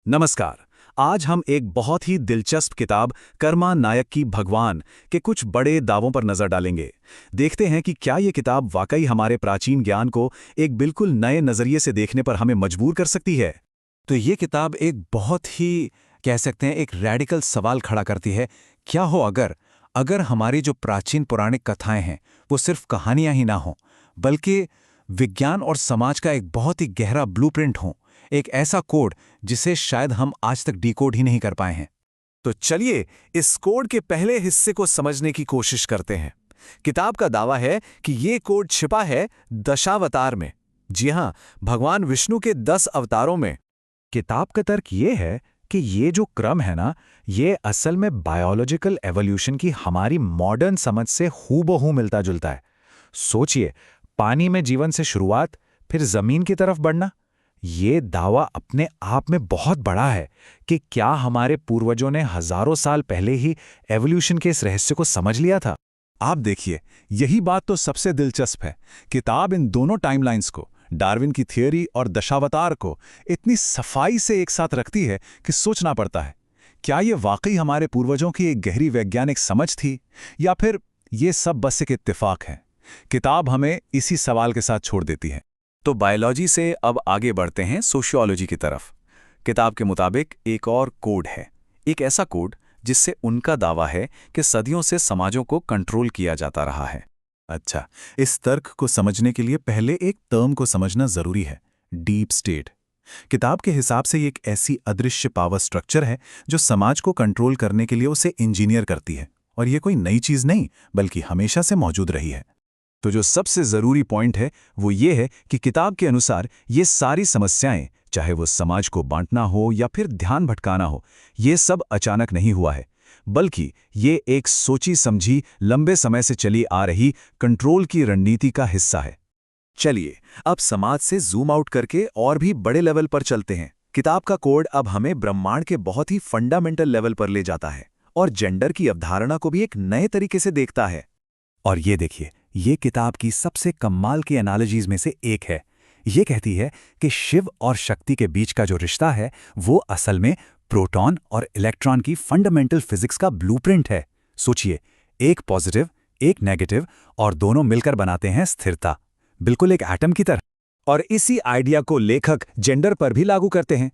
नमस्कार। आज हम एक बहुत ही दिलचस्प किताब कर्मा नायक की भगवान के कुछ बड़े दावों पर नजर डालेंगे। देखते हैं कि क्या ये किताब वाकई हमारे प्राचीन ज्ञान को एक बिल्कुल नए नजरिए से देखने पर हमें मजबूर कर सकती है। तो ये किताब एक बहुत ही कह सकते हैं एक रैडिकल सवाल खड़ा करती है। क्या हो अगर अगर हमारी जो प्राचीन पौराणिक कथाएं हैं वो सिर्फ कहानियां ही ना हों, बल्कि विज्ञान और समाज का एक बहुत ही गहरा ब्लूप्रिंट हो, एक ऐसा कोड जिसे शायद हम आज तक डिकोड ही नहीं कर पाए हैं। तो चलिए इस कोड के पहले हिस्से को समझने की कोशिश करते हैं। किताब का दावा है कि ये कोड छिपा है दशावतार में। जी हाँ, भगवान विष्णु के 10 अवतारों में। किताब का तर्क ये है कि ये जो क्रम है ना, ये असल में बायोलॉजिकल एवोल्यूशन की हमारी मॉडर्न समझ से हूबहू मिलता जुलता है। सोचिए, पानी में जीवन से शुरुआत, फिर जमीन की तरफ बढ़ना। ये दावा अपने आप में बहुत बड़ा है कि क्या हमारे पूर्वजों ने हजारों साल पहले ही एवोल्यूशन के इस रहस्य को समझ लिया था। आप देखिए, यही बात तो सबसे दिलचस्प है। किताब इन दोनों टाइमलाइंस को, डार्विन की थियरी और दशावतार को, इतनी सफाई से एक साथ रखती है कि सोचना पड़ता है, क्या ये वाकई हमारे पूर्वजों की एक गहरी वैज्ञानिक समझ थी या फिर ये सब बस एक इत्तेफाक है। किताब हमें इसी सवाल के साथ छोड़ देती है। तो बायोलॉजी से अब आगे बढ़ते हैं सोशियोलॉजी की तरफ। किताब के मुताबिक एक और कोड है, एक ऐसा कोड जिससे उनका दावा है कि सदियों से समाजों को कंट्रोल किया जाता रहा है। अच्छा, इस तर्क को समझने के लिए पहले एक टर्म को समझना जरूरी है, डीप स्टेट। किताब के हिसाब से ये एक ऐसी अदृश्य पावर स्ट्रक्चर है जो समाज को कंट्रोल करने के लिए उसे इंजीनियर करती है, और ये कोई नई चीज नहीं बल्कि हमेशा से मौजूद रही है। तो जो सबसे जरूरी पॉइंट है वो ये है कि किताब के अनुसार ये सारी समस्याएं, चाहे वो समाज को बांटना हो या फिर ध्यान भटकाना हो, ये सब अचानक नहीं हुआ है, बल्कि ये एक सोची समझी लंबे समय से चली आ रही कंट्रोल की रणनीति का हिस्सा है। चलिए अब समाज से जूम आउट करके और भी बड़े लेवल पर चलते हैं। किताब का कोड अब हमें ब्रह्मांड के बहुत ही फंडामेंटल लेवल पर ले जाता है और जेंडर की अवधारणा को भी एक नए तरीके से देखता है। और ये देखिए, ये किताब की सबसे कमाल की एनालॉजीज में से एक है। ये कहती है कि शिव और शक्ति के बीच का जो रिश्ता है वो असल में प्रोटॉन और इलेक्ट्रॉन की फंडामेंटल फिजिक्स का ब्लूप्रिंट है। सोचिए, एक पॉजिटिव, एक नेगेटिव, और दोनों मिलकर बनाते हैं स्थिरता, बिल्कुल एक एटम की तरह। और इसी आइडिया को लेखक जेंडर पर भी लागू करते हैं।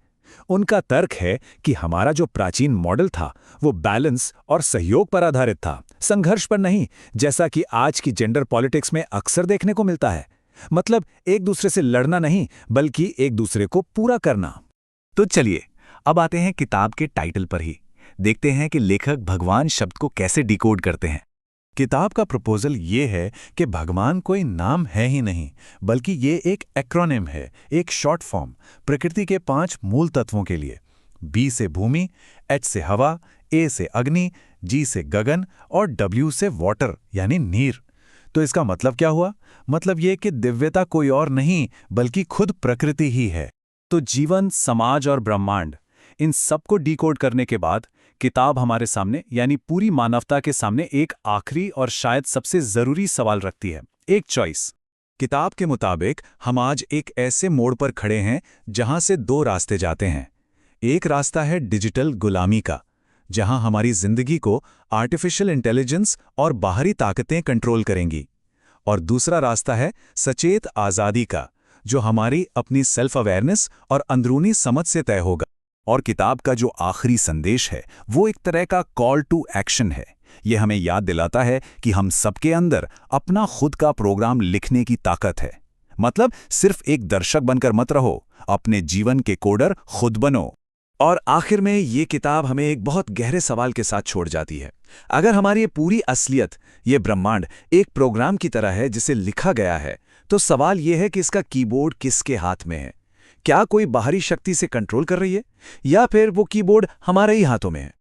उनका तर्क है कि हमारा जो प्राचीन मॉडल था वो बैलेंस और सहयोग पर आधारित था, संघर्ष पर नहीं, जैसा कि आज की जेंडर पॉलिटिक्स में अक्सर देखने को मिलता है। मतलब एक दूसरे से लड़ना नहीं बल्कि एक दूसरे को पूरा करना। तो चलिए अब आते हैं किताब के टाइटल पर ही। देखते हैं कि लेखक भगवान शब्द को कैसे डिकोड करते हैं। किताब का प्रपोजल ये है कि भगवान कोई नाम है ही नहीं, बल्कि ये एक एक्रोनिम है, एक शॉर्ट फॉर्म प्रकृति के 5 मूल तत्वों के लिए। बी से भूमि, एच से हवा, ए से अग्नि, जी से गगन और डब्ल्यू से वाटर यानी नीर। तो इसका मतलब क्या हुआ? मतलब ये कि दिव्यता कोई और नहीं बल्कि खुद प्रकृति ही है। तो जीवन, समाज और ब्रह्मांड, इन सबको डिकोड करने के बाद किताब हमारे सामने यानी पूरी मानवता के सामने एक आखिरी और शायद सबसे जरूरी सवाल रखती है, एक चॉइस। किताब के मुताबिक हम आज एक ऐसे मोड़ पर खड़े हैं जहां से 2 रास्ते जाते हैं। एक रास्ता है डिजिटल गुलामी का, जहां हमारी जिंदगी को आर्टिफिशियल इंटेलिजेंस और बाहरी ताकतें कंट्रोल करेंगी। और दूसरा रास्ता है सचेत आज़ादी का, जो हमारी अपनी सेल्फ अवेयरनेस और अंदरूनी समझ से तय होगा। और किताब का जो आखिरी संदेश है वो एक तरह का कॉल टू एक्शन है। ये हमें याद दिलाता है कि हम सबके अंदर अपना खुद का प्रोग्राम लिखने की ताकत है। मतलब सिर्फ एक दर्शक बनकर मत रहो, अपने जीवन के कोडर खुद बनो। और आखिर में ये किताब हमें एक बहुत गहरे सवाल के साथ छोड़ जाती है। अगर हमारी ये पूरी असलियत, ये ब्रह्मांड एक प्रोग्राम की तरह है जिसे लिखा गया है, तो सवाल ये है कि इसका कीबोर्ड किसके हाथ में है? क्या कोई बाहरी शक्ति से कंट्रोल कर रही है या फिर वो कीबोर्ड हमारे ही हाथों में है?